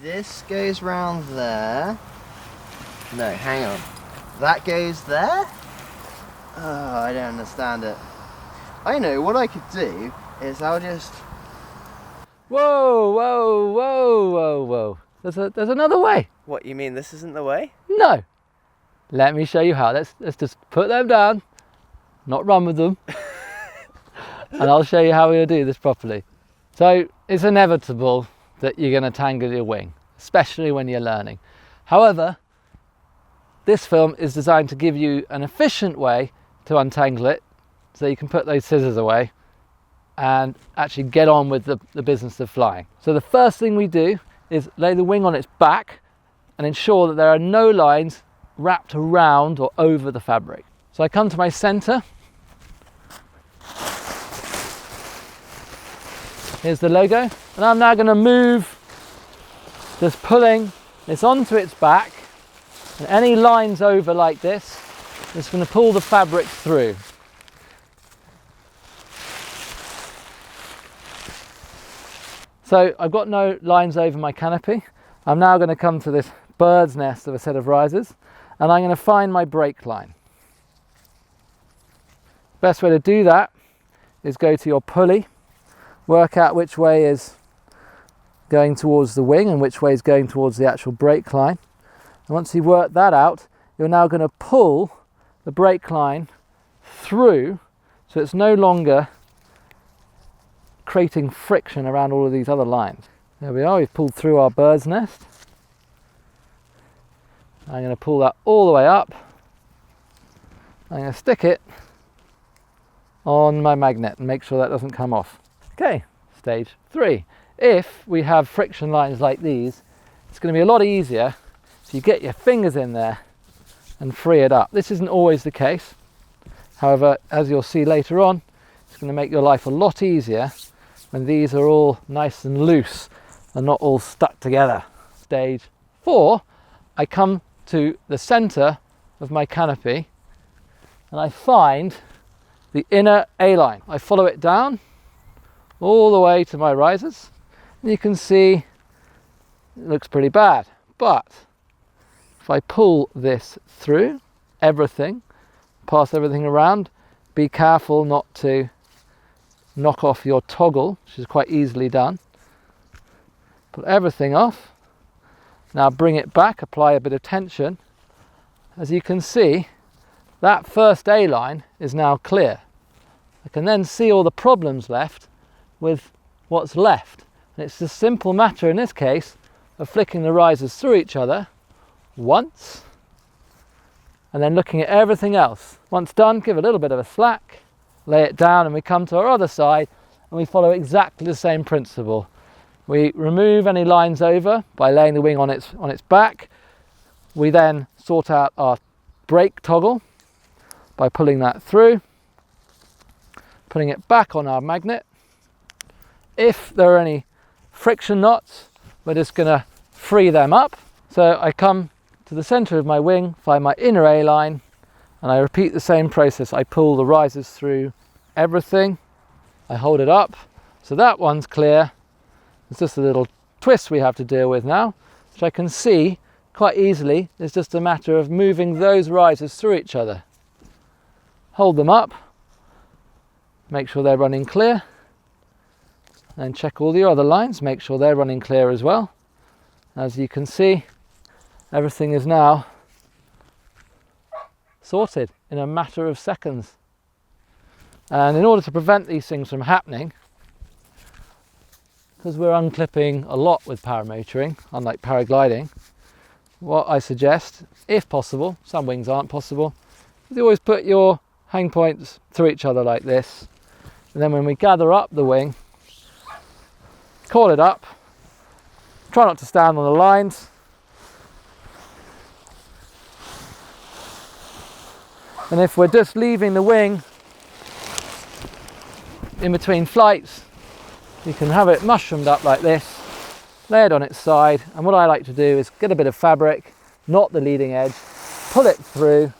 This goes round there. No, hang on. That goes there? Oh, I don't understand it. I know, what I could do is I'll just... Whoa, whoa, whoa, whoa, whoa. There's another way. What, you mean this isn't the way? No. Let me show you how. Let's just put them down, not run with them. And I'll show you how we'll do this properly. So it's inevitable that you're going to tangle your wing, especially when you're learning. However, this film is designed to give you an efficient way to untangle it so you can put those scissors away and actually get on with the business of flying. So the first thing we do is lay the wing on its back and ensure that there are no lines wrapped around or over the fabric. So I come to my center. Here's the logo, and I'm now going to move, just pulling this onto its back, and any lines over like this, just going to pull the fabric through. So I've got no lines over my canopy. I'm now going to come to this bird's nest of a set of risers, and I'm going to find my brake line. Best way to do that is go to your pulley, work out which way is going towards the wing and which way is going towards the actual brake line. And once you've worked that out, you're now going to pull the brake line through so it's no longer creating friction around all of these other lines. There we are, we've pulled through our bird's nest. I'm going to pull that all the way up. I'm going to stick it on my magnet and make sure that doesn't come off. Okay, stage 3. If we have friction lines like these, it's going to be a lot easier if you get your fingers in there and free it up. This isn't always the case. However, as you'll see later on, it's going to make your life a lot easier when these are all nice and loose and not all stuck together. Stage 4, I come to the center of my canopy and I find the inner A-line. I follow it down all the way to my risers, and you can see it looks pretty bad, but if I pull this through everything, pass everything around, be careful not to knock off your toggle, which is quite easily done. Pull everything off, now bring it back, apply a bit of tension. As you can see, that first A-line is now clear. I can then see all the problems left with what's left. And it's a simple matter in this case of flicking the risers through each other once and then looking at everything else. Once done, give a little bit of a slack, lay it down, and we come to our other side and we follow exactly the same principle. We remove any lines over by laying the wing on its back. We then sort out our brake toggle by pulling that through, putting it back on our magnet. If there are any friction knots, we're just going to free them up. So I come to the center of my wing, find my inner A-line, and I repeat the same process. I pull the risers through everything, I hold it up, so that one's clear. It's just a little twist we have to deal with now, which I can see quite easily. It's just a matter of moving those risers through each other. Hold them up, make sure they're running clear, and check all the other lines, make sure they're running clear as well. As you can see, everything is now sorted in a matter of seconds. And in order to prevent these things from happening, because we're unclipping a lot with paramotoring, unlike paragliding, what I suggest, if possible, some wings aren't possible, is you always put your hang points through each other like this, and then when we gather up the wing, coil it up, try not to stand on the lines, and if we're just leaving the wing in between flights, You can have it mushroomed up like this, lay it on its side, and what I like to do is get a bit of fabric, not the leading edge, pull it through,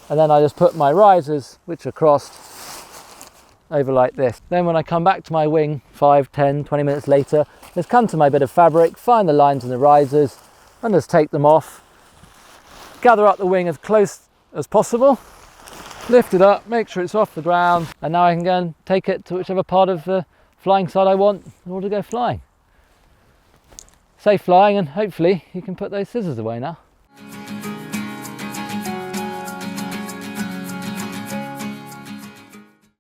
and then I just put my risers, which are crossed, over like this. Then when I come back to my wing 5, 10, 20 minutes later, just come to my bit of fabric, find the lines in the risers, and just take them off. Gather up the wing as close as possible, lift it up, make sure it's off the ground, and now I can go and take it to whichever part of the flying side I want in order to go flying. Safe flying, and hopefully you can put those scissors away now.